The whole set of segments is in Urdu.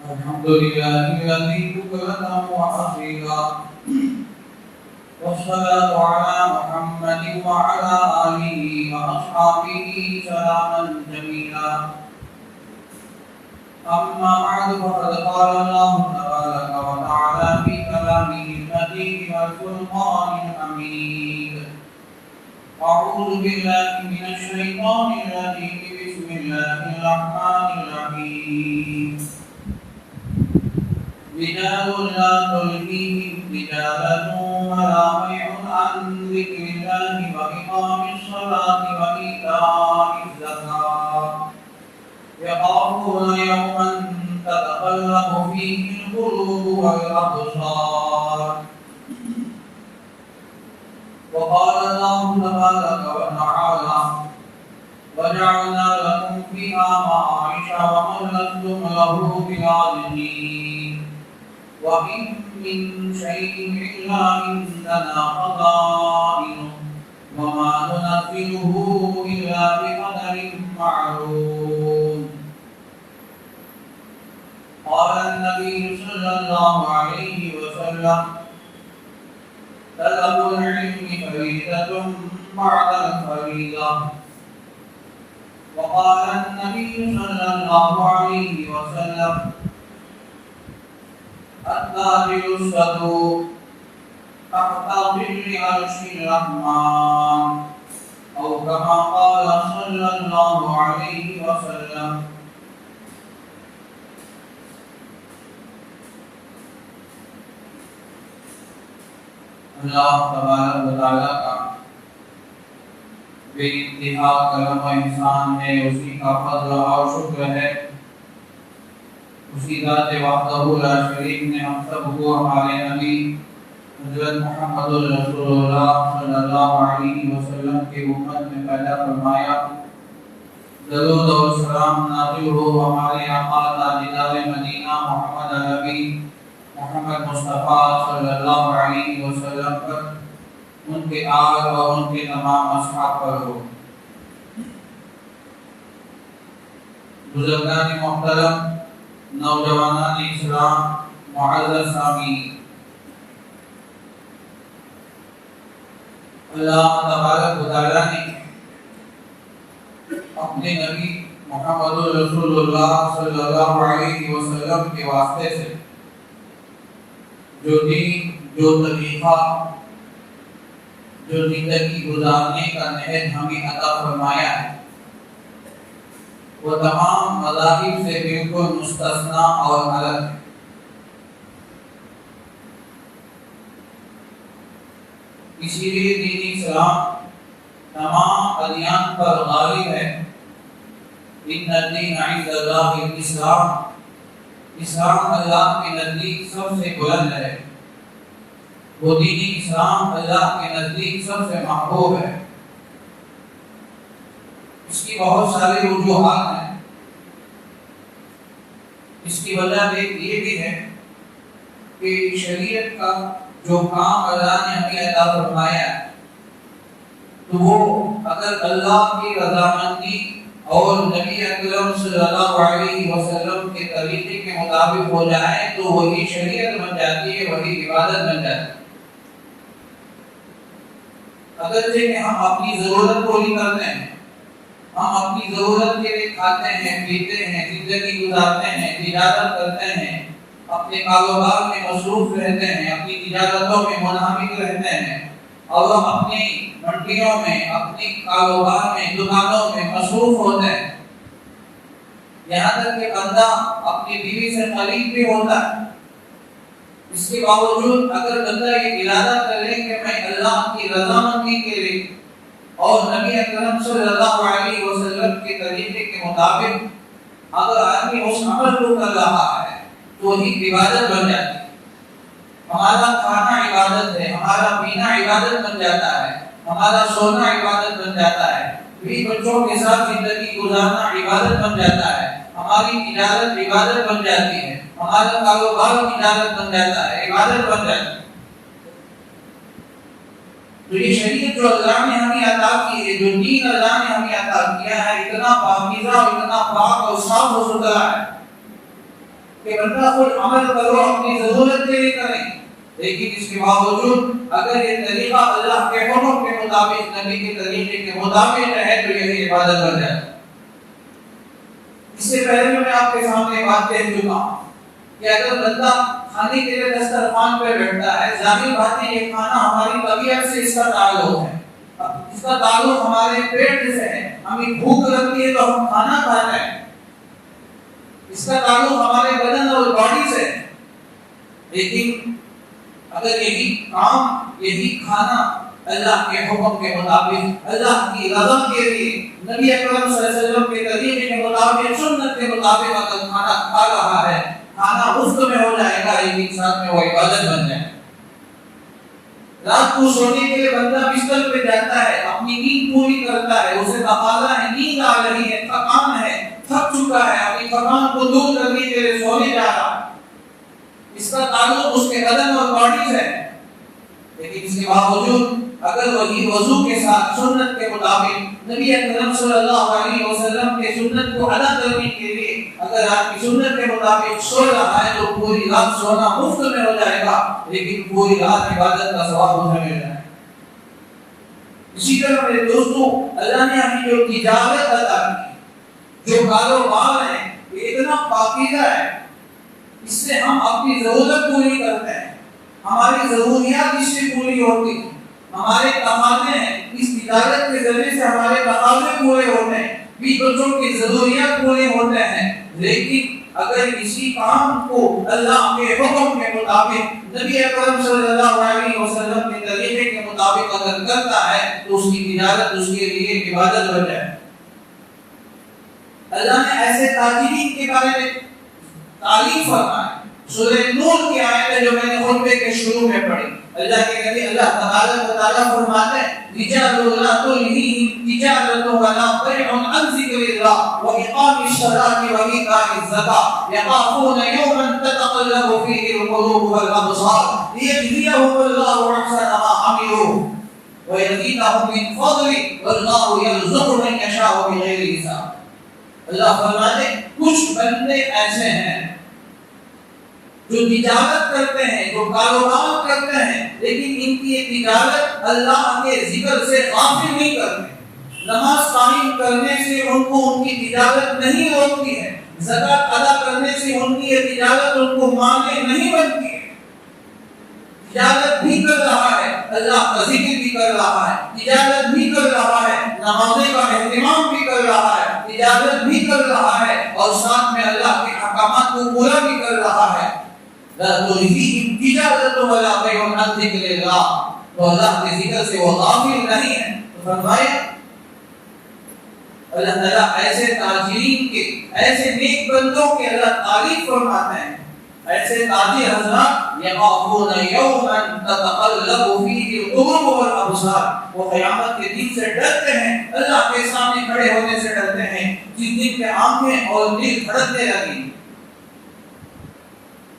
الحمد لله الذي بكرة وأصيلا، والصلاة على محمد وعلى آله وأصحابه سلاما جميلا. أما بعد فقد قال الله تبارك وتعالى في كلامه المجيد والفرقان الحميد: أعوذ بالله من الشيطان الرجيم، بسم الله الرحمن الرحيم. رجال لا تلهيهم تجارة ولا بيع عن ذكر الله وإقام الصلاة وإيتاء الزكاة يخافون يوما تتقلب فيه القلوب والأبصار. وقال الله تبارك وتعالى: وجعلنا لكم فيها معايش ومن لستم له بعازمين، وإن من شيء إلا عندنا خزائنه وما ننزله إلا بقدر معلوم. قال النبي صلى الله عليه وسلم: طلب العلم فريضة بعد الفريضة. وقال النبي صلى الله عليه وسلم: التاجر الصدوق تحت ظل عرش الرحمن، أو كما قال صلى الله عليه وسلم. اللہ تبارک و تعالیٰ کا بے انتہا کرم و احسان ہے، اسی کا فضل اور شکر ہے، اسی ذات وحدہ لا شریک نے ہم سب کو ہمارے نبی حضرت محمد رسول اللہ صلی اللہ علیہ وسلم کی امت میں پیدا فرمایا۔ درود و سلام نازل ہو ہمارے آقا تاجدار مدینہ محمد نبی محمد مصطفیٰ صلی اللہ علیہ وسلم پر، ان کے آل اور ان کے تمام اصحاب پر ہو۔ بزرگان محترم، نوجوانان اسلام، معزز سامعین، اللہ تبارک و تعالیٰ نے اپنے نبی محمد رسول اللہ صلی اللہ علیہ وسلم کے واسطے سے جو دین، جو طریقہ، جو زندگی گزارنے کا نہج ہمیں عطا فرمایا ہے، وہ تمام مذاہب سے بالکل مستثنا اور الگ ہے۔ اسی لیے دین اسلام تمام ادیان پر غالب ہے۔ ان الدین عند اللہ الاسلام، اسلام اللہ کے نزدیک سب سے بلند ہے، وہ دین اسلام اللہ کے نزدیک سب سے محبوب ہے۔ اس کی بہت سارے وجوہات ہیں۔ اس کی وجہ یہ بھی ہے کہ شریعت کا جو کام اللہ نے ہمیں عطا فرمایا ہے، تو وہ اگر اللہ کی رضامندی اور نبی اکرم صلی اللہ علیہ وسلم کے طریقے کے مطابق ہو جائے تو وہی شریعت بن جاتی ہے، وہی عبادت بن جاتی ہے۔ اگرچہ کہ ہم اپنی ضرورت پوری کرتے ہیں، ہم اپنی ضرورت کے لیے کھاتے ہیں، پیتے ہیں، زندگی گزارتے ہیں، تجارت کرتے ہیں، اپنے کاروبار میں مصروف رہتے ہیں، اپنی تجارتوں میں منہمک رہتے ہیں، اور ہم اپنی منڈیوں میں، اپنی کاروبار میں، دکانوں میں مصروف ہوتے ہیں، یہاں تک کہ بندہ اپنی بیوی سے قریب بھی ہوتا ہے۔ اس کے باوجود اگر بندہ یہ ارادہ کرے کہ میں اللہ کی رضامندی کے لیے اور نبی اکرم صلی اللہ علیہ وسلم کے طریقے کے مطابق اگر آدمی اس عمل کو کر رہا ہے تو وہی عبادت بن جاتی ہے۔ ہمارا کھانا عبادت ہے، ہمارا پینا عبادت بن جاتا ہے، ہمارا سونا عبادت بن جاتا ہے، بھی بچوں کے ساتھ زندگی گزارنا عبادت بن جاتا ہے، ہماری تجارت عبادت بن جاتی ہے، ہمارا کاروبار تجارت بن جاتا ہے، عبادت بن جاتی ہے۔ تو تو یہ شریعت جو اللہ نے ہمیں عطا کی ہے، جو دین اللہ نے ہمیں عطا کیا ہے، اتنا پاکیزہ اور اتنا پاک اور صاف و ستھرا ہے کہ بندہ خود عمل کرو اپنی ضرورت کے لیے کریں، لیکن اس کے باوجود اگر یہ طریقہ اللہ کے حکم کے مطابق، نبی کے طریقے کے مطابق ہے تو یہی عبادت بن جائے۔ اس سے پہلے میں آپ کے سامنے بات کہہ چکا ہوں کہ اگر بندہ کھانے کے لیے دسترخوان پہ بیٹھتا ہے، ظاہر بات ہے یہ کھانا ہماری طبیعت سے اس کا تعلق ہے، اس کا تعلق ہمارے پیٹ سے ہے، ہمیں بھوک لگتی ہے تو ہم کھانا کھاتے ہیں، اس کا تعلق ہمارے بدن اور باڈی سے ہے۔ لیکن اگر یہی کام، یہی کھانا اللہ کے حکم کے مطابق، اللہ کی رضا کے لیے، نبی اکرم صلی اللہ علیہ وسلم کے طریقے کے مطابق، سنت کے مطابق اگر کھانا کھا رہا ہے، کھانا مفت میں ہو جائے گا، لیکن ساتھ میں وہ عبادت بن جائے گا۔ رات کو سونے کے لیے بندہ بستر پہ جاتا ہے، اپنی نیند پوری کرتا ہے، اسے تقاضا ہے، نیند آ رہی ہے، تھکان ہے، تھک چکا ہے، اپنی تھکان کو دور کرنے کے لیے سونے جا رہا ہے، اس کا تعلق اس کے بدن اور باڈی سے ہے۔ لیکن اس کے باوجود اگر وہی وضو کے ساتھ سنت کے مطابق نبی اکرم صلی اللہ علیہ وسلم کے سنت کو ادا کرنے کے لیے اگر آپ کی سنت کے مطابق سو رہا ہے تو پوری رات سونا مفت میں ہو جائے گا، لیکن پوری رات عبادت کا ثواب اسے مل جائے گا۔ اسی طرح میرے دوستو، اللہ نے ہمیں جو تجارت عطا کی، جو کاروبار ہے، یہ اتنا پاکیزہ ہے، اس سے ہم اپنی ضرورت پوری کرتے ہیں، ہماری ضروریات اس سے پوری ہوتی ہیں، ہمارے تقاضے ہیں، اس تجارت کے ذریعے سے ہمارے تقاضے پورے ہوتے ہیں، بیوی بچوں کی ضروریات پورے ہوتے ہیں۔ لیکن اگر اسی کام کو اللہ کے حکم کے مطابق، نبی اکرم صلی اللہ علیہ وسلم کے طریقے کے مطابق اگر کرتا ہے تو اس کی تجارت اس کے لیے عبادت بن جائے۔ اللہ نے ایسے تاجرین کے بارے میں تعریف فرمائی۔ سورہ نور کی آیت جو میں نے خطبے کے شروع میں پڑھی، اللہ کے نبی اللہ تبارک و تعالیٰ فرماتے ہیں رجال لا تلہیہم تجارۃ ولا بیع عن ذکر اللہ واقام الصلاۃ وایتاء الزکاۃ یخافون یوما تتقلب فیہ القلوب والابصار لیجزیہم اللہ احسن ما عملوا ویزیدہم من فضلہ واللہ یرزق من یشاء بغیر حساب۔ اللہ فرماتے ہیں کچھ بندے ایسے ہیں جو تجارت کرتے ہیں، جو کاروبار کرتے ہیں، لیکن ان کی یہ تجارت اللہ کے ذکر سے غافل نہیں کرتے، نماز قائم کرنے سے ان کو ان کی تجارت نہیں روکتی ہے، زکوٰۃ ادا کرنے سے ان کی یہ تجارت ان کو مانع نہیں بنتی ہے۔ تجارت بھی کر رہا ہے، اللہ کا ذکر بھی کر رہا ہے، تجارت بھی کر رہا ہے، نمازیں کا اہتمام بھی کر رہا ہے، تجارت بھی کر رہا ہے، اور ساتھ میں اللہ کے احکامات کو پورا بھی کر رہا ہے۔ لا تلہیہم تجارۃ ولا بیع عن ذکر اللہ، تو اللہ کے ذکر سے وہ غافل نہیں ہے۔ تو فرمایا اللہ تعالیٰ ایسے تاجرین کے، ایسے نیک بندوں کے اللہ تعریف فرماتے ہیں، ایسے تاجر حضرات یخافون یوما تتقلب فیہ القلوب والابصار، وہ قیامت کے دن سے ڈرتے ہیں، اللہ کے سامنے کھڑے ہونے سے ڈرتے ہیں، جس دن کے آنکھیں اور دل دھڑکنے لگیں۔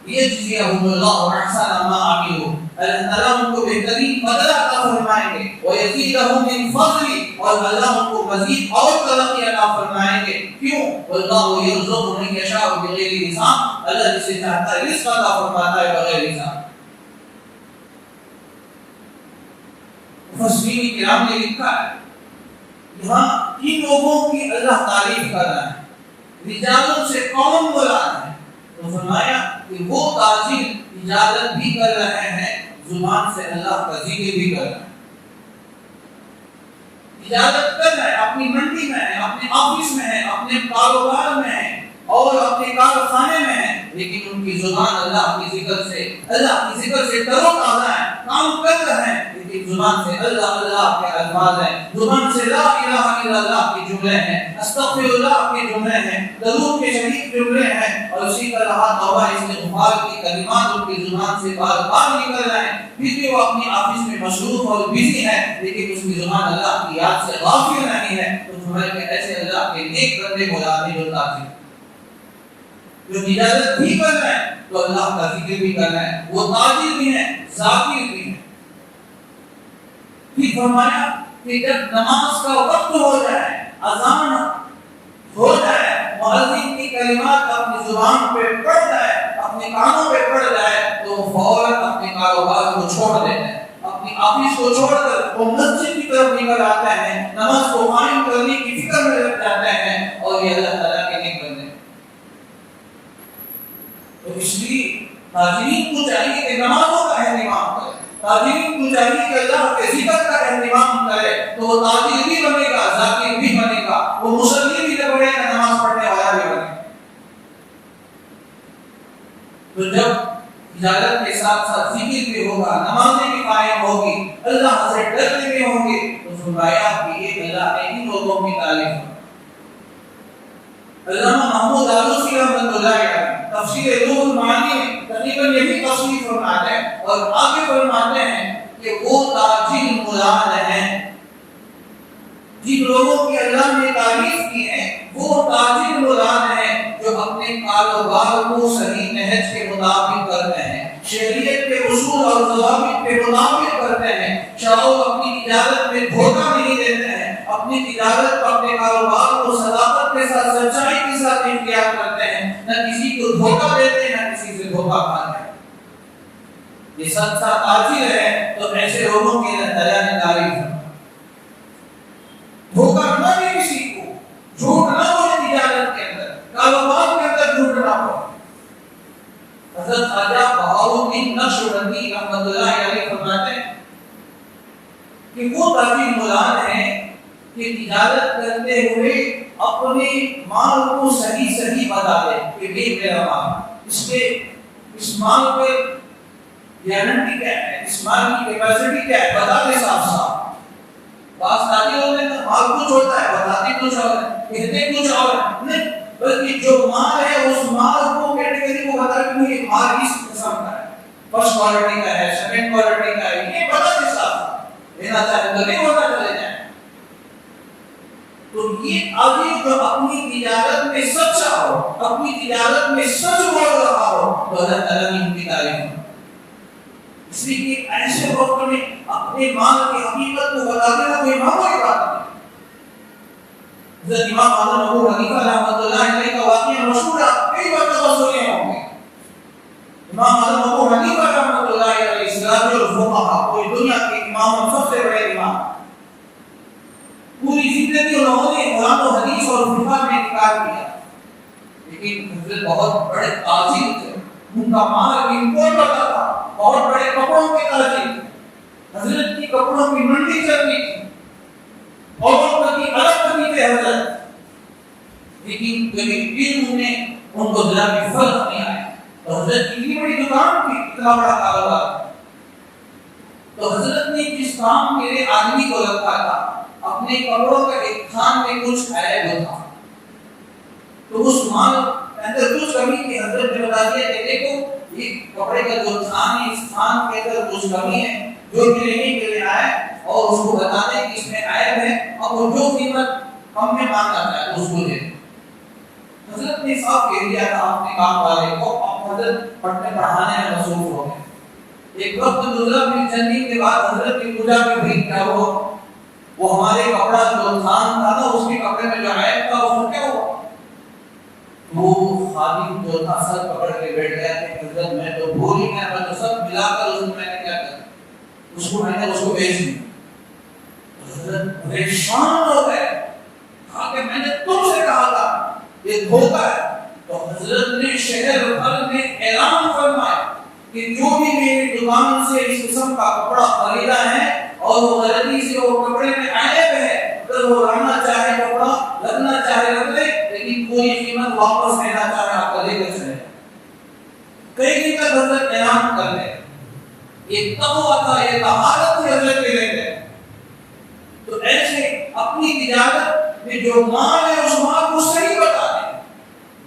یجزیہم اللہ احسن ما عملوا، اللہ تعالیٰ ان کو بہترین بدلہ عطا فرمائیں گے، ویزیدہم من فضلہ، اور اللہ ان کو مزید اور ترقی عطا فرمائیں گے۔ کیوں؟ واللہ یرزق من یشاء بغیر حساب، اللہ جسے چاہتا ہے رزق عطا فرماتا ہے بغیر حساب۔ مفسرین کرام نے لکھا ہے یہاں کن لوگوں کی اللہ تعریف کر رہا ہے، رجالوں سے کون مراد ہے؟ تو فرمایا کہ وہ تاجر تجارت بھی کر رہے ہیں، زبان سے اللہ کا ذکر بھی کر رہے ہیں، تجارت کر رہے ہیں، اپنی منڈی میں ہیں، اپنے آفس میں ہیں، اپنے کاروبار میں ہیں اور اپنے کارخانے میں ہیں، لیکن ان کی زبان اللہ کی ذکر سے تر و تازہ ہے، کام کر رہے ہیں، لیکن زبان سے اللہ اللہ کے الفاظ ہیں، زبان سے لا الہ الا اللہ کے جملے ہیں، استغفر اللہ کے جملے ہیں، درود کے شریف جملے ہیں، اور اسی طرح توبہ استغفار کی کلمات ان کی زبان سے بار بار نکل رہے ہیں، پھر بھی وہ اپنی آفس میں مصروف اور بزی ہے، لیکن اس کی زبان اللہ کی یاد سے غافل نہیں ہے۔ تو فرمایا کہ ایسے اللہ کے نیک بندے مراد ہیں جو تاجر، جو تجارت بھی کر رہے ہیں تو اللہ کا ذکر بھی کر رہے ہیں، وہ تاجر بھی ہیں، ذاکر بھی ہیں۔ پھر فرمایا کہ جب نماز کا وقت ہو جائے، اذان ہو جائے، مؤذن کی کلمات اپنی زبان پہ پڑ جائے، اپنے کانوں پہ پڑ جائے، تو فوراً اپنے کاروبار کو چھوڑ دیتے ہیں، اپنی آفس کو چھوڑ کر وہ مسجد کی طرف نکل آتے ہیں، نماز کو قائم کرنے کی فکر میں لگ جاتے ہیں، اور یہ اللہ تعالیٰ کے نیک بندے۔ تو اس لیے تاجرین کو چاہیے کہ نمازوں کا اہتمام کرے، تاجرین کو چاہیے کہ اللہ کے ذکر کا اہتمام کرے، تو وہ تاجر بھی بنے گا، ذاکر بھی بنے گا، وہ مصلی بھی بنے گا، نماز پڑھنے والا بھی بنے گا۔ تو جب تجارت کے ساتھ ساتھ ذکر بھی ہوگا، نمازیں بھی قائم ہوگی، اللہ سے ڈرتے بھی ہوں گے، تو فرمایا کہ یہ اللہ نے ان لوگوں کی تعریف کی۔ علامہ محمود آلوسی رحمۃ اللہ علیہ تفسیر روح المعانی میں تقریباً یہی تفسیر فرماتے ہیں، اور آگے فرماتے ہیں کہ وہ تاجر مراد ہیں، جن لوگوں کی اللہ نے تعریف کی ہے وہ تاجر مراد ہیں جو اپنے کاروبار کو صحیح نہج کے مطابق کرتے ہیں، شریعت کے اصول اور ضوابط کے مطابق کرتے ہیں، چاہو اپنی تجارت میں دھوکہ نہیں دیتے ہیں، اپنی تجارت اپنے کاروبار کو صداقت کے ساتھ، سچائی کے ساتھ اختیار کرتے ہیں، نہ کسی کو دھوکہ دیتے ہیں، نہ کسی سے دھوکہ کھاتے ہیں۔ یہ سچا تاجر ہے، تو ایسے لوگوں کی اللہ تعالیٰ نے تعریف کی۔ دھوکہ نہ دے کسی کو، جھوٹ نہ بولے تجارت کے اندر، کاروبار کے اندر جھوٹ نہ بولے۔ حضرت خواجہ بہاؤالدین نقشبندی رحمۃ اللہ علیہ فرماتے ہیں کہ وہ تاجر مراد ہیں کہ تجارت کرتے ہوئے اپنے مال کو صحیح بتا دے کہ یہ میرا مال، اس مال پہ گارنٹی کیا ہے، اس مال کی کیپیسٹی کیا ہے، بتا دے صاف صاف۔ بعض تاجر ہوتے ہیں مال کچھ ہوتا ہے، بتاتے کچھ اور ہے، کہتے کچھ اور ہے، نہیں بلکہ جو مال ہے اس مال کو کیٹیگری کو بتا کہ یہ مال اس قسم کا ہے، فرسٹ کوالٹی کا ہے، سیکنڈ کوالٹی کا ہے، یہ بتا دے صاف، لینا چاہے تو نہیں ہوتا چلے جائیں۔ تو یہ آدمی جو اپنی تجارت میں سچا ہو، اپنی تجارت میں سچ بول رہا ہو، تو اللہ تعالیٰ نے ان کی تعریف کی۔ اس لیے کہ ایسے وقت میں اپنے مال کی حقیقت کو بتا دینا کوئی معمولی بات نہیں۔ حضرت امام اعظم ابو حنیفہ رحمۃ اللہ علیہ کا واقعہ مشہور ہے، کئی مرتبہ سنے ہوں گے۔ امام اعظم ابو حنیفہ رحمۃ اللہ علیہ سراج الفقہاء، پوری دنیا کے امام، سب سے بڑے امام، پوری زندگی انہوں نے قرآن و حدیث اور فقہ میں انکار کیا، لیکن حضرت بہت بڑے تاجر تھے، ان کا مال امپورٹ ہوتا تھا، بہت بڑے کپڑوں کے تاجر تھے، حضرت کی کپڑوں کی منڈی چلتی تھی، اور کبھی الگ کبھی تھے حضرت، لیکن کبھی علم نے ان کو ذرا بھی فرق نہیں آیا۔ تو حضرت کی اتنی بڑی دکان تھی، اتنا بڑا کاروبار، تو حضرت نے جس کام کے لیے آدمی کو رکھا تھا، اپنے کپڑوں کا ایک تھان میں کچھ عیب تھا، تو اس مال کے اندر کچھ کمی تھی، حضرت نے بتا دیا کہ دیکھو یہ کپڑے کا جو تھان ہے، اس تھان کے اندر کچھ کمی ہے، جو بھی لینے کے لیے آئے اور اس کو بتا دیں کہ اس میں عیب ہے، اور وہ جو قیمت ہم نے مانگا ہے اس کو دے۔ حضرت نے صاف کہہ دیا تھا اپنے کام والے کو، اب حضرت پڑھنے پڑھانے میں مصروف ہو گئے۔ ایک وقت گزرا، پھر چند دن کے بعد حضرت کی پوجا میں بھی کیا ہوا، وہ ہمارے کپڑا جو تھان تھا نا، اس کے کپڑے میں جو عیب تھا اس کو کیا ہوا، وہ خادم جو تھا سر پکڑ کے بیٹھ گیا کہ حضرت میں تو بھول ہی گیا، میں تو سب ملا کر اس کو میں نے کیا کیا، اس کو میں نے اس کو بیچ دیا۔ حضرت پریشان ہو گئے، کہا کہ میں نے تم سے کہا تھا یہ دھوکہ ہے۔ تو حضرت نے شہر بھر میں اعلان فرمایا کہ جو بھی میری دکان سے اس قسم کا کپڑا خریدا ہے اور وہ غلطی سے وہ کپڑے میں عیب ہے، اگر وہ رہنا چاہے کپڑا، لگنا چاہے رکھ لے، لیکن کوئی قیمت واپس لینا چاہے آپ کو لے کر چلے۔ کئی دن تک حضرت اعلان کر لے، یہ تقویٰ تھا، یہ طہارت تھی حضرت کے لیے۔ تو ایسے اپنی تجارت میں جو مال ہے اس مال کو صحیح بتا دیں۔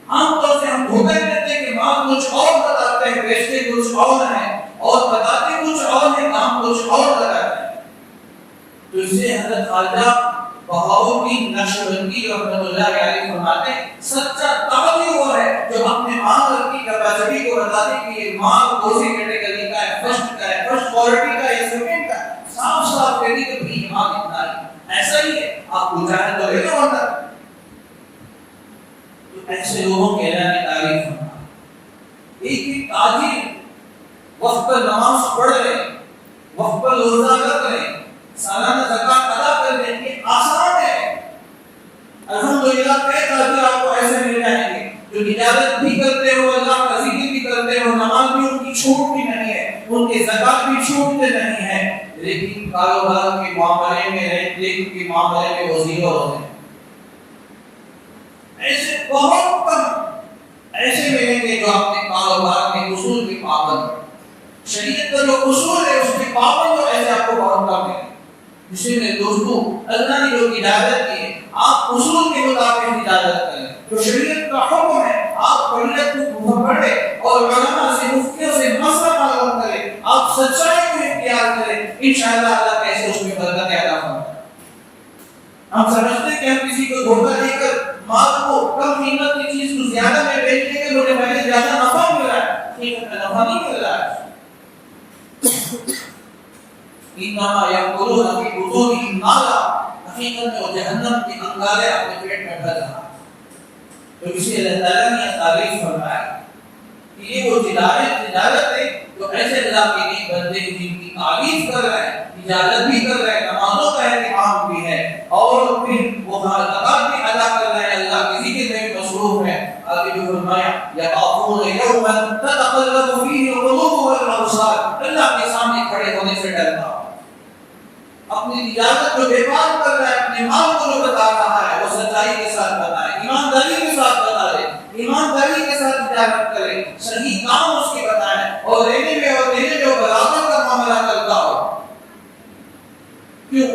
عام طور سے ہم دھوکہ دیتے ہیں کہ مال کچھ اور بتاتے ہیں، بیچتے کچھ اور ہیں اور بتاتے کچھ اور ہیں، کام کچھ اور لگاتے ہیں۔ تو اس سے حضرت خواجہ بہاؤالدین نقشبندی رحمۃ اللہ علیہ فرماتے ہیں سچا تاجر وہ ہے جو اپنے مال کی کیپیسٹی کو بتا دے کہ یہ مال کون سی کیٹیگری کا ہے، فرسٹ کا ہے، فرسٹ کوالٹی کا ہے، سیکنڈ کا ہے، صاف صاف کہہ دے کہ ایسے لوگوں کی اللہ نے تعریف فرمائی۔ ایک تاجر وقت پر نماز پڑھ رہے، وقت پر روزہ رکھ رہے، سالانہ زکات ادا کر رہے، یہ آسان ہے۔ الحمدللہ کئی تاجر آپ کو ایسے مل جائیں گے جو تجارت بھی کرتے ہو، اللہ کا ذکر بھی کرتے ہو، نماز بھی ان کی چھوٹ بھی نہیں ہے، ان کے زکات بھی چھوٹتے نہیں ہے، لیکن کاروبار کے معاملے میں، رینٹ کے معاملے میں وہ زیرو ہوتے ہیں۔ ایسے بہت کم ایسے ملیں گے جو اپنے کاروبار کے اصول کی پابند، شریعت کا جو اصول ہے اس کے پابند، ایسے آپ کو بہت کم ملیں گے۔ اسی میں دوستو اللہ نے جو اجازت کی ہے آپ اصول کے مطابق اجازت کریں، جو شریعت کا حکم ہے آپ شریعت کو پڑھیں اور علماء سے مفتیوں سے مسئلہ معلوم کریں، آپ سچائی کو اختیار کریں، انشاءاللہ اللہ کیسے اس میں برکت عطا فرمائے۔ ہم سمجھتے ہیں کہ ہم کسی کو دھوکہ دے کر مال کو کم قیمت کی چیز کو زیادہ میں بیچ دیں گے مجھے پہلے زیادہ نفع مل رہا ہے، حقیقت میں نفع نہیں مل رہا ہے۔ انما یاکلون فی بطونہم نارا، حقیقت میں وہ جہنم کی انگاریں اپنے پیٹ میں بھر رہا ہے۔ تو اسی اللہ تعالیٰ نے تعریف فرمایا کہ یہ وہ تجارت ہے جو ایسے اللہ کے نیک بندے جن کی تعریف کر رہے ہیں، اجازت بھی کر رہے ہیں، نمازوں کا اہتمام بھی ہے اور پھر وہ زکات بھی ادا کر رہے ہیں، اللہ کے ذکر میں مصروف ہے۔ آگے جو فرمایا یخافون یوما تتقلب فیہ القلوب والابصار، اللہ کے سامنے کھڑے ہونے سے ڈرتا، اپنی تجارت کو بیکار کر رہا ہے، اپنے مال کو جو بتا رہا ہے وہ سچائی کے ساتھ بتائے، ایمانداری کے ساتھ بتائے، ایمانداری کے ساتھ تجارت کرے، صحیح کام اس کے بتائے اور لینے میں اور دینے میں برابر کا معاملہ کرتا ہو۔ کیوں؟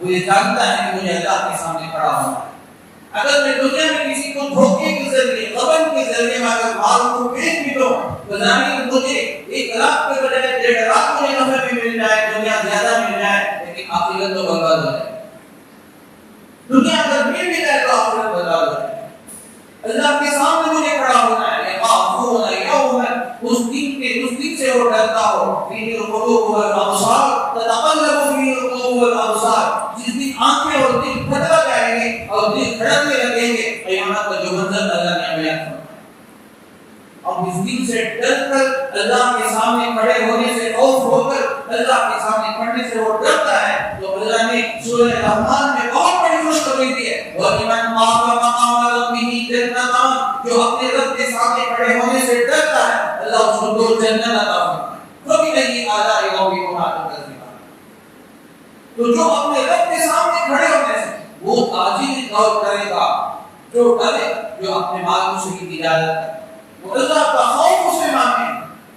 وہ یہ جانتا ہے کہ مجھے اللہ کے سامنے کھڑا ہونا ہے۔ اگر میں دنیا میں کسی کو دھوکے کے ذریعے، غبن کے ذریعے میں اگر مال کو بیچ بھی دوں، بظاہر مجھے 1 لاکھ کے بجائے 1.5 لاکھ مجھے نفع بھی مل جائے، دنیا زیادہ مل جائے، لیکن آخرت تو برباد ہو جائے۔ دنیا اگر مل بھی جائے تو آخرت برباد ہو جائے۔ اللہ کے سامنے مجھے کھڑا ہونا ہے، یخافون یوما، اس دن سے وہ ڈرتا ہو، فیہ القلوب والابصار تتقلب فیہ القلوب والابصار، جس دن آنکھیں اور دل پھٹا جائیں گے اور دل دھڑکنے لگیں گے، قیامت کا جو منظر اللہ نے بیان فرمایا۔ اب اس دن سے ڈر کر اللہ کے سامنے کھڑے ہونے سے، خوف ہو کر اللہ کے سامنے کھڑنے سے وہ ڈرتا ہے، تو اللہ نے سورہ رحمان میں بہت بڑی خوشخبری دی ہے، وَلِمَنْ خَافَ مَقَامَ رَبِّهِ جَنَّتَانِ، جو اپنے رب کے سامنے کھڑے ہونے سے ڈرتا ہے اللہ اس کو 2 جنت عطا فرمائے، فَبِأَيِّ آلَاءِ رَبِّكُمَا تُكَذِّبَانِ۔ تو جو اپنے رب کے سامنے کھڑے ہونے سے وہ تاجر اور کرے گا، جو ڈرے، جو اپنے مال کو صحیح تجارت کرے، وہ اللہ کا خوف اسے مانے،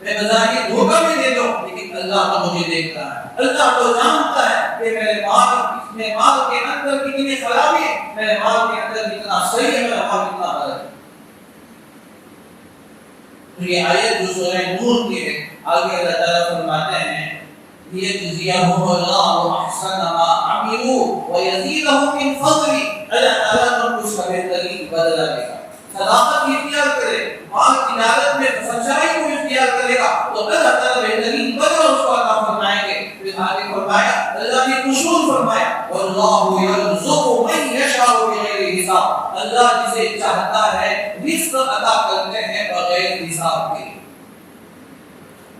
میں بظاہر دھوکہ میں دے دوں لیکن اللہ تو مجھے دیکھتا ہے، اللہ تو جانتا ہے کہ میرے مال کے اندر کتنی خرابی ہے، میرے مال کے اندر کتنا صحیح ہے، میرا مال کتنا غلط ہے۔ تو یہ آیت جو سورہ نور کی ہے، آگے اللہ تعالیٰ فرماتے ہیں لِيَجْزِيَهُمُ اللَّهُ أَحْسَنَ مَا عَمِلُوا وَيَزِيدَهُم مِّن فَضْلِهِ، اللہ تعالیٰ تم کو اس کا بہترین بدلہ دے گا۔ صداقت اختیار کرے، مال تجارت میں سچائی کو اختیار کرے گا تو اللہ تعالیٰ بہترین بدلہ اس کو عطا فرمائیں گے۔ پھر آگے فرمایا، اللہ نے اصول فرمایا وَاللَّهُ يَرْزُقُ مَن يَشَاءُ بِغَيْرِ حِسَابٍ، اللہ جسے چاہتا ہے رزق عطا کرتے ہیں بغیر حساب کے۔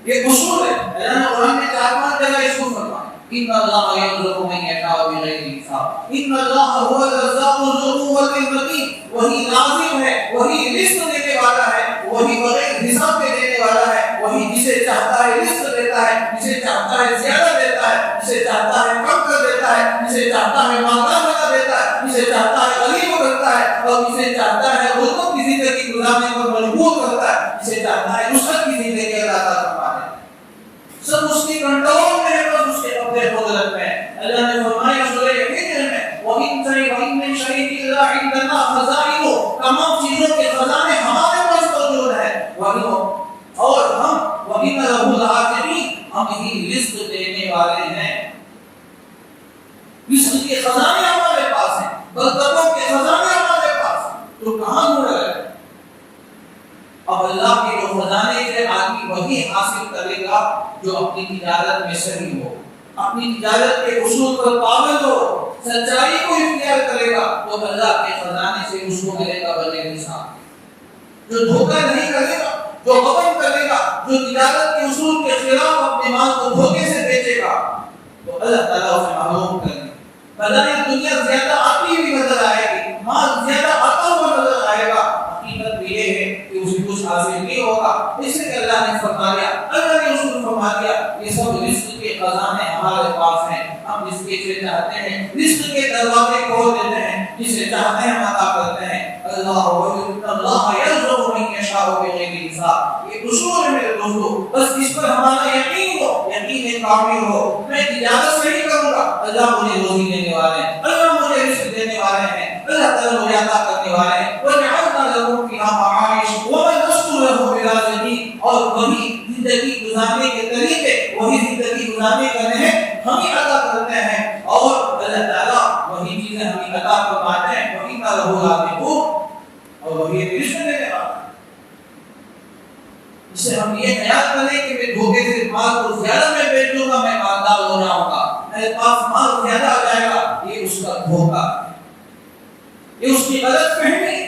یہ اصول ہے، اللہ نے قرآن میں 4-5 جگہ اس کو فرمایا، ان اللہ یرزق من یشاء بغیر حساب، ان اللہ هو الرزاق ذو القوة المتین، وہی لازم ہے، وہی رزق دینے والا ہے، وہی بغیر حساب کے دینے والا ہے، وہی جسے چاہتا ہے رزق دیتا ہے، جسے چاہتا ہے زیادہ دیتا ہے، جسے چاہتا ہے کم کر دیتا ہے، جسے چاہتا ہے مالدار بنا دیتا ہے، جسے چاہتا ہے غریب کرتا ہے اور جسے چاہتا ہے غربت کی زندگی گزارنے پر مجبور کرتا ہے، جسے چاہتا ہے نصرت کی زندگی عطا فرماتا ہے۔ سب اس کی کنٹرول میں ہے، بس اس کے قبضے قدرت میں۔ اللہ نے فرمایا سورہ حجر میں وَإِنَّ مِن شَيْءٍ إِلَّا عِندَنَا خَزَائِنُهُ، تمام چیزوں کے خزانے ہمارے پاس موجود ہیں، اور ہم وَإِنَّ لَهُ لَحَافِظِينَ، ہم ہی رزق دینے والے ہیں۔ رزق کے خزانے ہمارے پاس ہیں، برکتوں کے خزانے ہمارے پاس ہیں، تو کہاں مڑ رہے ہیں؟ اب اللہ کے جو خزانے سے آدمی وہی حاصل کرے گا جو اپنی تجارت میں صحیح ہو، اپنی تجارت کے اصول پر پابند ہو، سچائی کو اختیار کرے گا تو اللہ کے خزانے سے اس کو ملے گا بغیر حساب۔ جو دھوکہ نہیں کرے گا، جو غبن کرے گا، جو تجارت کے اصول کے خلاف اپنے مال کو دھوکے سے بیچے گا، تو اللہ تعالیٰ اسے محروم کرے گا۔ بظاہر دنیا زیادہ آتی ہوئی نظر آئے گی، مال زیادہ آتا ہوا نظر آئے گا، حقیقت یہ ہے کہ اسے کچھ حاصل نہیں ہوگا۔ اس لیے اللہ نے فرمایا، اللہ نے رسول فرما دیا، یہ سب رزق کے خزانے ہمارے پاس ہیں، ہم جس کے چاہتے ہیں رزق کے دروازے کھول دیتے ہیں، جسے چاہتے ہیں عطا کرتے ہیں۔ اللہ یرزق من یشاء بغیر حساب، یہ اصول ہے میرے دوستو، بس اس پر ہمارا یقین ہو، یقین کامل ہو۔ میں تجارت سے نہیں کروں گا، اللہ مجھے روزی دینے والے ہیں، اللہ مجھے رزق دینے والے ہیں، اللہ تعالیٰ مجھے عطا کرنے والے ہیں۔ وَجَعَلْنَا لَهُ فِيهَا مَعَائِشَ وَمَنَسْتُ لَهُ بِرَازِقِينَ، اور وہی زندگی گزارنے کے طریقے، وہی زندگی گزارنے کا نہج ہم ہی عطا کرتے ہیں، اور اللہ تعالیٰ وہی چیزیں ہمیں عطا فرماتے ہیں، وہی کا رہو رازقون، اور وہی رزق دینے والا ہے۔ اس سے ہم یہ خیال کریں کہ میں دھوکے سے مال کو زیادہ میں بیچ لوں گا، میں مالدار ہو جاؤں گا، میرے پاس مال زیادہ آ جائے گا، یہ اس کا دھوکہ ہے، یہ اس کی غلط فہمی ہے۔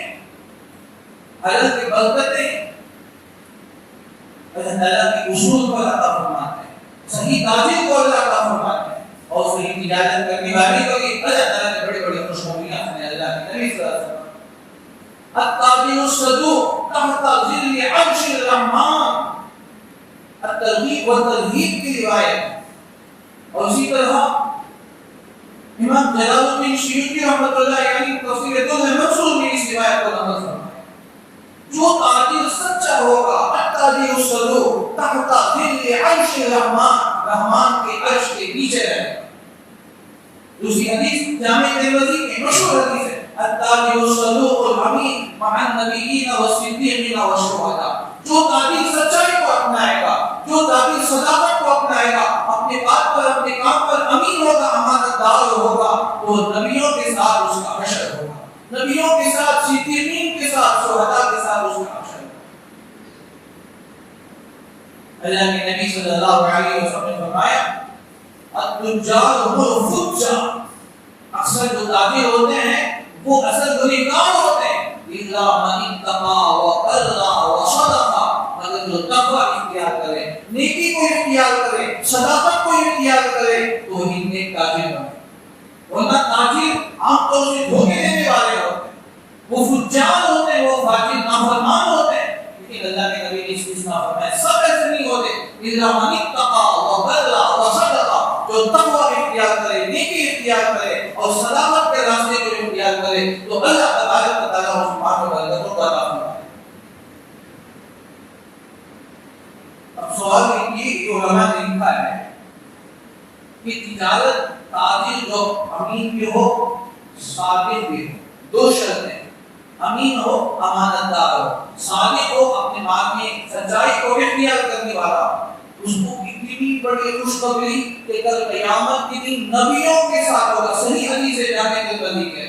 حالانکہ برکتیں اللہ تعالیٰ کے اصول پر عطا فرماتے ہیں، صحیح تاجر کو اللہ عطا فرماتے ہیں، اور صحیح تجارت کرنے والے کو بھی اللہ تعالیٰ نے بڑی بڑی خوشخبریاں سنائیں۔ اللہ کے نبی صلی اللہ علیہ وسلم التاجر الصدوق تحت ظل عرش الرحمن، الترغیب والترہیب کی روایت۔ اور اسی طرح امام جلال الدین سیوطی رحمۃ اللہ علیہ تفسیر درر منصور میں اس روایت کو نقل فرمایا، جو تاجر سچا ہوگا، التاجر الصدوق تحت ظل عرش الرحمن، رحمان کے عرش کے نیچے رہے۔ دوسری حدیث جامع ترمذی کی مشہور حدیث ہے، التاجر الصدوق الامین مع النبیین والصدیقین والشہداء، جو تاجر سچائی کو اپنائے گا، جو تاجر صداقت کو اپنائے گا، اپنے بات پر اپنے کام پر امین ہوگا، امانت دار ہوگا، وہ نبیوں کے ساتھ اس کا حشر ہوگا، نبیوں کے ساتھ، صدیقین کے ساتھ، شہداء کے ساتھ اس کا حشر ہوگا۔ اللہ کے نبی صلی اللہ علیہ وسلم نے فرمایا التجار هم الفجار، اکثر جو تاجر ہوتے ہیں وہ اصل گنہگار ہوتے ہیں، الا من اتقى وبر وصدق، مگر جو تقوی اختیار کرے، نیکی کو اختیار کرے، صداقت کو اختیار کرے تو ہی نیک تاجر بنے۔ ورنہ تاجر عام طور سے دھوکے دینے والے ہوتے ہیں، وہ فجار ہوتے ہیں، وہ فاجر نافرمان ہوتے ہیں، لیکن اللہ کے نبی نے استثناء فرمایا سب ایسے نہیں ہوتے، الا من اتقى وبر وصدق، جو تقوی اختیار کرے، نیکی اختیار کرے اور صداقت کے راستے کو اختیار کرے تو اللہ تبارک و تعالیٰ اس مال و برکتوں کو عطا فرمائے۔ اب سوال یہ علماء نے لکھا ہے کہ تجارت تاجر جو امین بھی ہو، صادق بھی ہو، دو شرطیں، امین ہو، امانت دار ہو، صادق ہو، اپنے مال میں سچائی کو اختیار کرنے والا، اس کو کتنی بڑی خوشخبری کہ کل قیامت کے دن نبیوں کے ساتھ ہوگا۔ صحیح حدیث ہے جامع ترمذی ہے،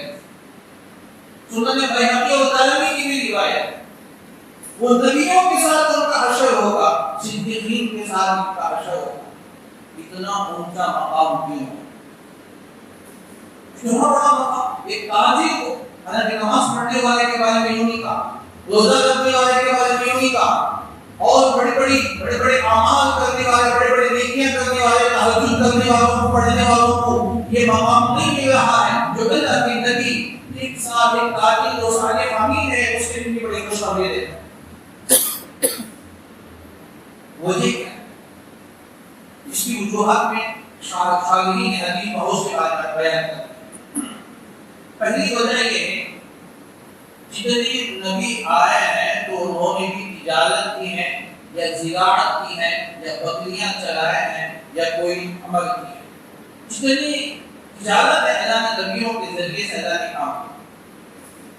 سنن بیہقی اور دارمی کی بھی روایت، وہ نبیوں کے ساتھ ان کا حشر ہوگا، صدیقین کے ساتھ ان کا حشر ہوگا۔ اتنا اونچا مقام کیوں ہے؟ اتنا بڑا مقام ایک تاجر کو، حالانکہ نماز پڑھنے والے کے بارے میں یوں نہیں کہا، روزہ رکھنے والے کے بارے میں یوں نہیں کہا، اور بڑے بڑے اعمال کرنے والے، بڑے بڑے نیکیاں کرنے والے، تہجد کرنے والوں کو، پڑھنے والوں کو یہ مقام نہیں مل رہا ہے جو اللہ کے نبی ایک ساتھ ایک تاجر جو صالح امین ہے اس کے اتنی بڑی خوشخبری دیتا ہے۔ وجہ کیا ہے؟ اس کی وجوہات میں شارحین حدیث بہت سے بات بیان کرتے ہیں۔ پہلی وجہ یہ ہے جتنے نبی آئے ہیں تو انہوں نے بھی تجارت کی ہے یا زراعت کی ہے یا بکریاں چلائے ہیں یا کوئی عمل کی ہے، جتنی تجارت ہے اللہ نے نبیوں کے ذریعے سے اللہ نے کام کیا۔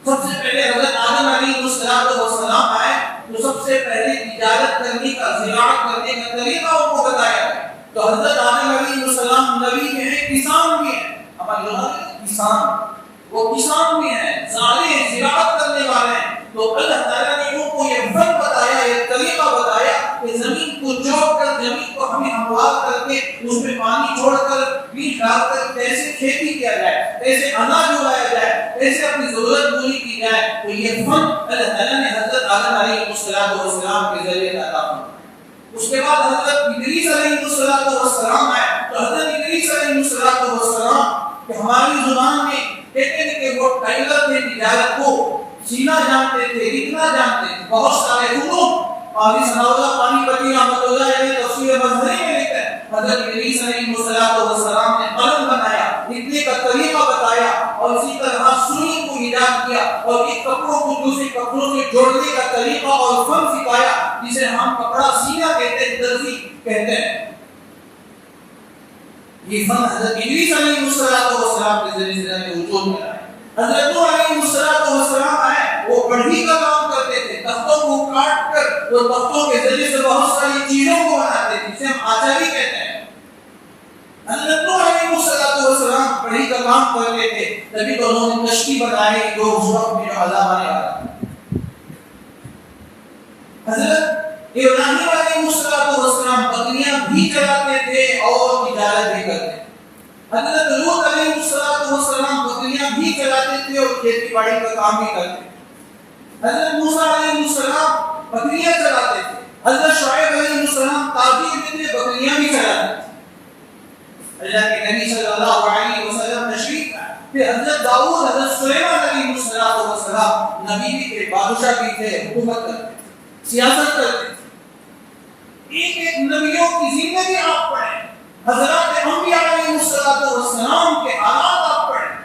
سب سے پہلے حضرت آدم علیہ السلام آئے تو سب سے پہلے تجارت کرنے کا، زراعت کرنے کا طریقہ ان کو بتایا گیا۔ تو حضرت آدم علیہ السلام نبی بھی ہیں، کسان بھی ہیں، ہمارے لوگ کسان، وہ کسان بھی ہیں، زارع ہیں، زراعت کرنے والے ہیں۔ تو اللہ تعالیٰ نے ان کو یہ فن بتایا، یہ طریقہ بتایا کہ زمین کو جوت کر، زمین کو ہمیں ہموار کر کے اس میں پانی چھوڑ کر، بیج ڈال کر کیسے کھیتی کیا جائے، کیسے اناج اگایا جائے، کیسے اپنی ضرورت پوری کی جائے۔ تو یہ فن اللہ تعالیٰ نے حضرت آدم علیہ السلام کے ذریعے عطا فرمایا۔ اس کے بعد حضرت ادریس علیہ السلام آئے تو حضرت ادریس علیہ السلام کہ ہماری زبان میں کہتے ہیں کہ وہ ٹائلر تھے، تجارت کو سینا جانتے تھے، لکھنا جانتے تھے، بہت سارے علوم قاضی ثناء اللہ پانی پتی رحمۃ اللہ علیہ تفسیر مظہری میں لکھا ہے حضرت ادریس علیہ السلام نے قلم بنایا، لکھنے کا طریقہ بتایا اور اسی طرح سوئی کو ایجاد کیا اور ایک کپڑوں کو دوسرے کپڑوں سے جوڑنے کا طریقہ اور فن سکھایا جسے ہم کپڑا سینا کہتے ہیں، درزی کہتے ہیں۔ یہ فن حضرت ادریس علیہ السلام کے ذریعے سے وجود میں آیا۔ حضرت نوح علیہ السلام آئے، وہ بڑھئی کا کام کرتے تھے، تختوں کو کاٹ کر وہ تختوں کے ذریعے سے بہت ساری چیزوں کو بناتے تھے جسے ہم آچاری کہتے ہیں۔ حضرت نوح علیہ السلام بڑھئی کا کام کرتے تھے، تبھی تو انہوں نے کشتی بنائی جو اس وقت میں جو عذاب آنے والا تھا۔ حضرت ابراہیم علیہ السلام بکریاں بھی چلاتے تھے اور تجارت بھی کرتے تھے۔ حضرت لوط علیہ السلام بکریاں بھی چلاتے تھے اور کھیتی باڑی کا کام بھی کرتے تھے۔ حضرت موسیٰ علیہ السلام بکریاں چلاتے تھے۔ حضرت شعیب علیہ السلام تاجر بھی تھے، بکریاں بھی چلاتے تھے۔ اللہ کے نبی صلی اللہ علیہ وسلم تشریف لائے۔ پھر حضرت داؤد، حضرت سلیمان علیہ السلام نبی بھی تھے، بادشاہ بھی تھے، حکومت کرتے تھے، سیاست کرتے تھے۔ ایک ایک نبیوں کی زندگی آپ پڑھیں، حضرات انبیاء علیہ السلام کے حالات آپ پڑھیں،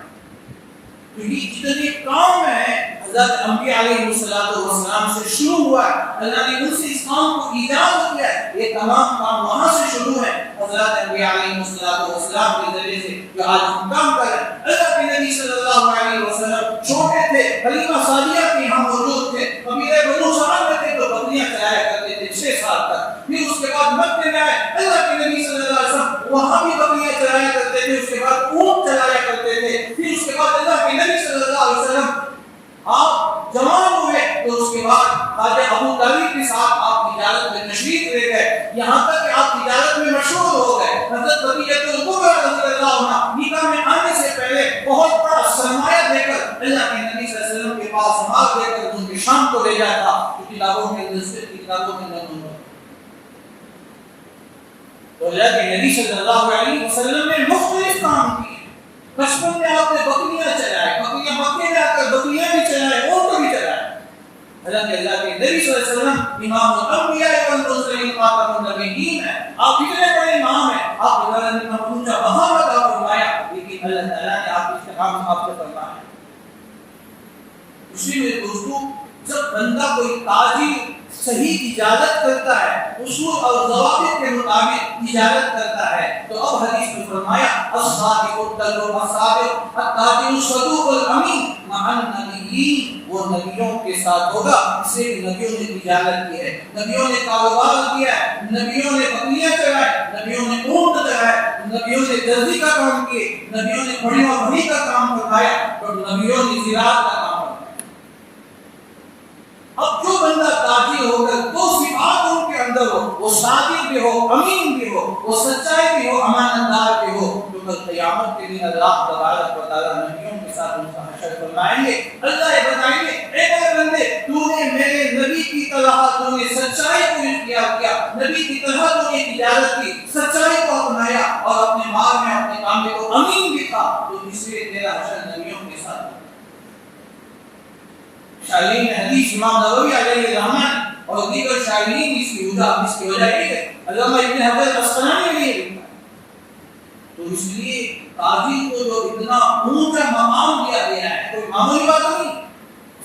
کیونکہ جتنے کام ہیں حضرت انبیاء علیہ السلام سے شروع ہوا ہے، اللہ نے ان سے اس کام کو ایجاد کیا ہے، یہ تمام کام وہاں سے شروع ہے حضرت انبیاء علیہ السلام کے ذریعے سے جو آج ہم کام کر رہے ہیں۔ اللہ کے نبی صلی اللہ علیہ وسلم چھوٹے تھے، حلیمہ سعدیہ کے یہاں موجود تھے، قبیلہ بنو سعد میں تھے تو بکریاں چلایا کرتے تھے 6 سال تک۔ پھر اس کے بعد مکے میں آئے، اللہ کے نبی صلی اللہ علیہ وسلم وہاں بھی بکریاں چلایا کرتے تھے، اس کے بعد اونٹ چلایا کرتے تھے۔ پھر اس کے بعد اللہ کے نبی صلی اللہ علیہ وسلم آپ جوان ہوئے تو اس کے بعد خواجہ ابو طالب کے ساتھ آپ تجارت میں تشریف لے گئے، یہاں تک کہ آپ تجارت میں مشہور ہو گئے۔ حضرت خدیجہ کبریٰ رضی اللہ عنہا نکاح میں آنے سے پہلے بہت بڑا سرمایہ دے کر اللہ کے نبی صلی اللہ علیہ وسلم کے پاس مال دے کر ان کے شام کو لے جایا تھا، کتابوں میں کتابوں میں نقل ہے۔ تو اللہ کے نبی صلی اللہ علیہ وسلم نے مختلف کام کیے۔ بچپن میں آپ نے بکریاں چلائے، بکریاں مکے میں آ کر بکریاں بھی چلائے، اونٹ بھی چلائے۔ حضرت اللہ کے نبی صلی اللہ علیہ وسلم امام الانبیاء والمرسلین خاتم النبیین ہیں، آپ اتنے بڑے امام ہیں، آپ نے اتنا اونچا مقام عطا فرمایا، لیکن اللہ تعالیٰ نے آپ اس کا کام آپ سے فرمایا۔ اسی میں دوستوں جب بندہ کوئی تاجر صحیح تجارت کرتا ہے، اصول اور ضوابط کے مطابق تجارت کرتا ہے، تو اب حدیث میں فرمایا الصادق الصدوق الصادق التاجر الصدوق الامین مع النبیین، وہ نبیوں کے ساتھ ہوگا، اس سے نبیوں نے تجارت کی ہے، نبیوں نے کاروبار کیا ہے، نبیوں نے بکریاں چلائے، نبیوں نے اونٹ چلائے، نبیوں نے درزی کا کام کیے، نبیوں نے بڑی کا کام کروایا اور نبیوں نے زراعت کا کام کروایا۔ اب جو بندہ تاجر ہو کر دو صفات ان کے اندر ہو، وہ صادق بھی ہو، امین بھی ہو، وہ سچائی بھی ہو، امانت دار بھی ہو، تو کل قیامت کے دن اللہ تبارک و تعالیٰ نبیوں کے ساتھ ان کا حشر فرمائیں گے۔ اللہ یہ بتائیں گے اے میرے بندے، تو نے میرے نبی کی طرح تو نے سچائی کو اختیار کیا، نبی کی طرح تو نے تجارت کی، سچائی کو اپنایا اور اپنے مال میں اپنے کام میں تو امین بھی تھا، تو اس لیے تیرا حشر نبیوں کے ساتھ۔ شاعرین حدیث امام نووی علیہ رحمت اور دیگر شاعرین اس کی وجہ یہ ہے، علامہ ابن حجر اسقلانی نے لکھا۔ تو اس لیے تاجر کو جو اتنا اونچا مقام دیا گیا ہے کوئی معمولی بات نہیں،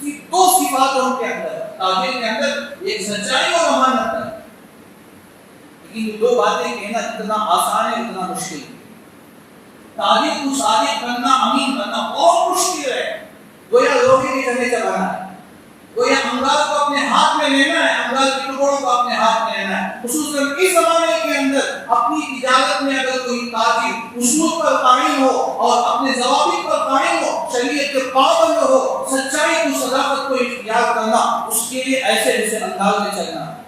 کہ دو صفات ان کے اندر، تاجر کے اندر ایک سچائی اور امانت ہے، لیکن دو باتیں کہنا اتنا آسان ہے اتنا مشکل ہے۔ تاجر کو صادق بننا، امین بننا بہت مشکل ہے، گویا لوہے کی طرح چلانا ہے، گویا امراض کو اپنے ہاتھ میں لینا ہے، امراض کے ٹکڑوں کو اپنے ہاتھ میں لینا ہے۔ خصوصاً اس زمانے کے اندر اپنی تجارت میں اگر کوئی تاجر اصول پر قائم ہو اور اپنے ضوابط پر قائم ہو، شریعت کے پابند ہو، سچائی کو صداقت کو اختیار کرنا، اس کے لیے ایسے انداز میں چلنا ہے۔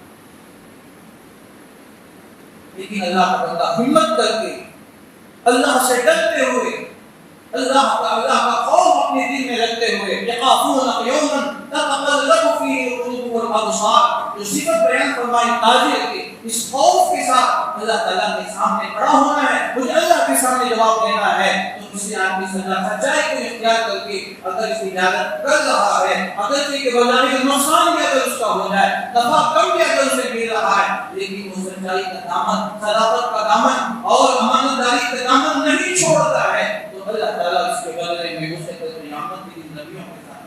لیکن اللہ کا بندہ ہمت کر کے اللہ سے ڈرتے ہوئے، اللہ کا خوف اپنے دل میں رکھتے ہوئے، یخافون یوما تتقلب فیہ القلوب الابصار جو صفت بیان فرمائی تاجر کی، اس خوف کے ساتھ اللہ تعالیٰ کے سامنے کھڑا ہونا ہے، مجھے اللہ کے سامنے جواب دینا ہے، تو کسی آدمی سزا سچائی کو اختیار کر کے اگر اس کی اجازت کر رہا ہے، اگر کے بجانے کا نقصان بھی اگر اس کا ہو جائے، نفع کم بھی اگر اسے مل رہا ہے، لیکن وہ سچائی کا دامن، صداقت کا دامن اور امانت داری کا دامن نہیں چھوڑتا ہے، تو اللہ تعالیٰ اس کے بدلے میں اسے قیامت کے دن نبیوں کے ساتھ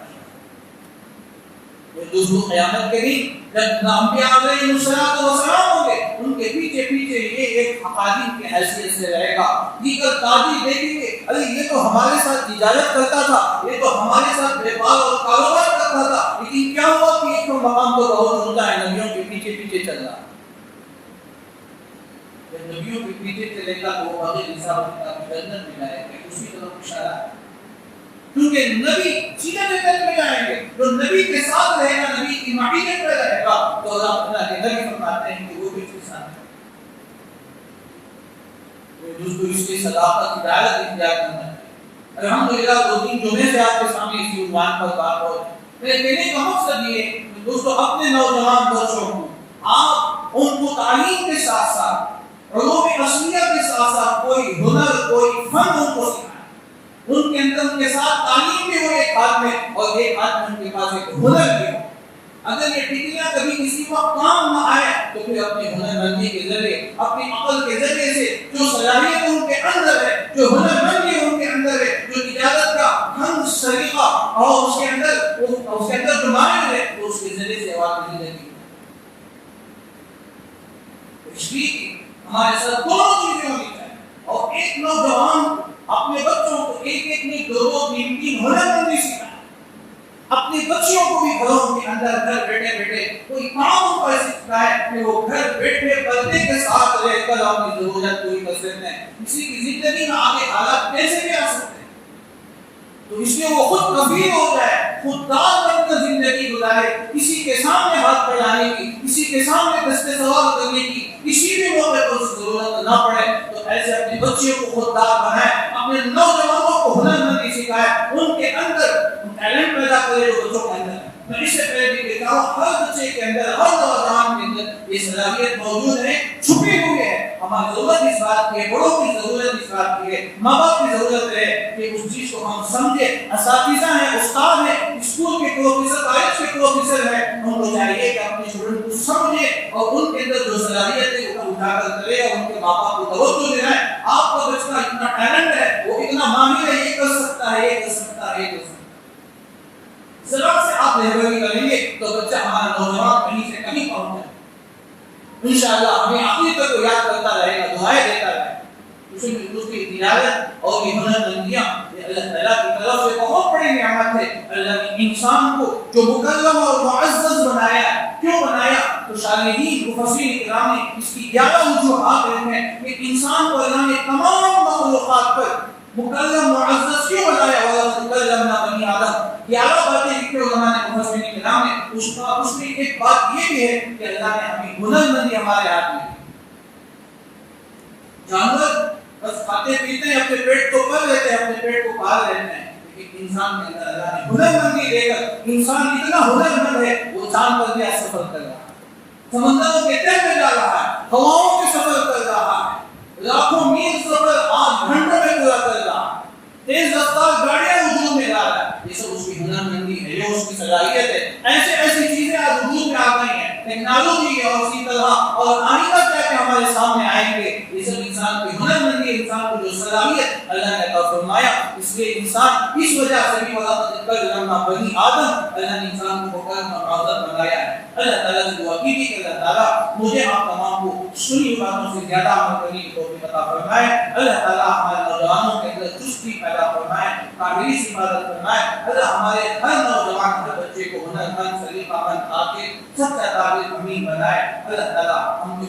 دوستو قیامت کے دن جب انبیاء علیہ السلام ہوں گے، ان کے پیچھے پیچھے یہ ایک خادم کی حیثیت سے رہے گا، دیگر تاجر دیکھیں گے ارے یہ تو ہمارے ساتھ تجارت کرتا تھا، یہ تو ہمارے ساتھ بیپار اور کاروبار کرتا تھا، لیکن کیا ہوا کہ ایک مقام تو بہت اونچا ہے، نبیوں کے پیچھے پیچھے چل رہا ہے۔ جب نبیوں کے پیچھے چلے گا تو وہ بغیر حساب کتاب جنت میں جائے گا، اسی طرح اشارہ ہے، کیونکہ نبی سیدھے جنت میں جائیں گے، جو نبی کے ساتھ رہے گا، نبی کی معیت میں رہے گا، تو اللہ کے نبی فرماتے ہیں کہ وہ بھی اس کے ساتھ ہے۔ دوستو اس کی صداقت ہدایت اختیار کرنا ہے۔ الحمدللہ دو تین جمعے سے آپ کے سامنے اسی عنوان پر بات ہو رہی ہے۔ میرے کہنے کا مقصد یہ ہے کہ دوستو اپنے نوجوان دوستوں کو آپ ان کو تعلیم کے ساتھ ساتھ علوم اصلیہ کے ساتھ ساتھ کوئی ہنر، کوئی فن ان کو سکھائیں، ان کے اندر ان کے ساتھ تعلیم بھی ہو ایک ہاتھ میں، اور ایک ہاتھ میں ان کے پاس ایک ہنر بھی ہو۔ اگر یہ ٹکریاں کبھی کسی وقت کام نہ آئے تو پھر اپنے ہنر مندی کے ذریعے، اپنی عقل کے ذریعے سے جو صلاحیت ان کے اندر ہے، جو ہنر مندی ان کے اندر ہے، جو تجارت کا ہم سلیقہ اور اس کے اندر جو ماہر ہے، تو اس کے ذریعے سے آواز نہیں لگی۔ اس لیے ہمارے ساتھ دونوں چیزیں ہونی چاہیے، اور ایک نوجوان اپنے بچوں کو ایک ایک دو تین ہنر مندی سکھائے، اپنے بچوں کو بھی گھروں کے اندر گھر بیٹھے بیٹھے کوئی کام پر سکھائے کہ وہ گھر بیٹھے پردے کے ساتھ رہ کر اپنی ضرورت پوری کر سکتے ہیں۔ کسی کی زندگی میں آگے حالات کیسے بھی آ سکتے ہیں، تو اس لیے وہ خود کفیل ہو جائے، خوددار بن کر زندگی گزارے، کسی کے سامنے ہاتھ پھیلانے کی، کسی کے سامنے دستے سوال کرنے کی کسی بھی موقع پر ضرورت نہ پڑے، تو ایسے اپنے بچوں کو خوددار بنائے، اپنے نوجوانوں کو ہنر مندی سکھائے، ان کے اندر ٹیلنٹ پیدا کرے جو بچوں کے اندر ہے۔ میں اس سے پہلے بھی کہتا ہوں ہر بچے کے اندر، ہر نوجوان کے اندر یہ صلاحیت موجود ہے، چھپی ہوئی ہے۔ ہماری ضرورت اس بات کی ہے، بڑوں کی ضرورت اس بات کی ہے، ماں باپ کی ضرورت ہے کہ اس چیز کو ہم سمجھیں۔ اساتذہ ہیں، استاد ہیں، اسکول کے پروفیسر، کالج کے پروفیسر ہیں، ان کو چاہیے کہ اپنے اسٹوڈنٹ کو سمجھیں اور ان کے اندر جو صلاحیت ہے وہ اجاگر کرے اور ان کے ماں باپ کو توجہ دلائیں۔ آپ کا بچہ اتنا ٹیلنٹ ہے، وہ اتنا ماہر ہے، یہ کر سکتا ہے، یہ کر سکتا ہے، یہ کر سکتا ہے۔ زبان سے آپ رہبری کریں گے تو بچہ ہمارا نوجوان کہیں سے کہیں پہنچ جائے، انشاءاللہ ہمیں آخری تک کو یاد کرتا رہے گا، دعائیں دیتا رہے گا۔ اس کی تجارت اور یہ ہنر مندیاں یہ اللہ تعالیٰ کی طرف سے بہت بڑی نعمت ہے۔ اللہ نے انسان کو جو مکرم اور معزز بنایا، کیوں بنایا؟ تو شارحین مفسرین کرام نے اس کی 11 وجوہات ہیں کہ انسان کو اللہ نے تمام مخلوقات پر مکرم معزز کیوں بنایا؟ وَلَقَدْ كَرَّمْنَا بَنِي آدَمَ 11 باتیں لکھے علماء نے، مفسرین کرام نے۔ اس میں ایک بات یہ بھی ہے کہ اللہ نے ہمیں ہنر مندی ہمارے ہاتھ میں دی۔ جانور بس کھاتے پیتے ہیں، اپنے پیٹ کو پال لیتے ہیں، اپنے پیٹ کو پال لیتے ہیں، لیکن انسان کے اندر اللہ نے ہنر مندی دے کر انسان اتنا ہنر مند ہے، وہ چاند پر گیا سفر کر رہا ہے، سمندروں کے تہ میں جا رہا ہے، ہواؤں کے سفر کر رہا ہے، لاکھوں میل سفر 8 گھنٹوں میں پورا کر رہا ہے، تیز رفتار گاڑیاں وجود میں لا رہا ہے۔ یہ سب اس کی ہنر مندی ہے، یہ اس کی صلاحیت ہے۔ ایسی چیزیں آج وجود میں آ گئی ہیں، ٹیکنالوجی اور اسی طرح اور آئندہ کیا کہ ہمارے سامنے آئیں گے، یہ سب انسان کی ہنر مندی، انسان کو جو صلاحیت اللہ نے عطا فرمایا۔ اس لیے انسان اس وجہ سے بھی وَلَقَدْ كَرَّمْنَا بَنِي آدَمَ، اللہ نے انسان کو مکرم اور معزز بنایا ہے۔ اللہ تعالیٰ سے دعا کی کہ اللہ تعالیٰ مجھے آپ تمام کو سنی باتوں سے زیادہ عمل کرنے کی توفیق عطا فرمائے۔ اللہ تعالیٰ ہمارے نوجوانوں کے اندر چستی پیدا فرمائے، قابلی سے حفاظت فرمائے۔ اللہ ہمارے ہر نوجوان ہر بچے کو ہنر مند، سلیقہ مند، عاقل، سچا طالب علم بنائے۔ اللہ تعالیٰ ہم کو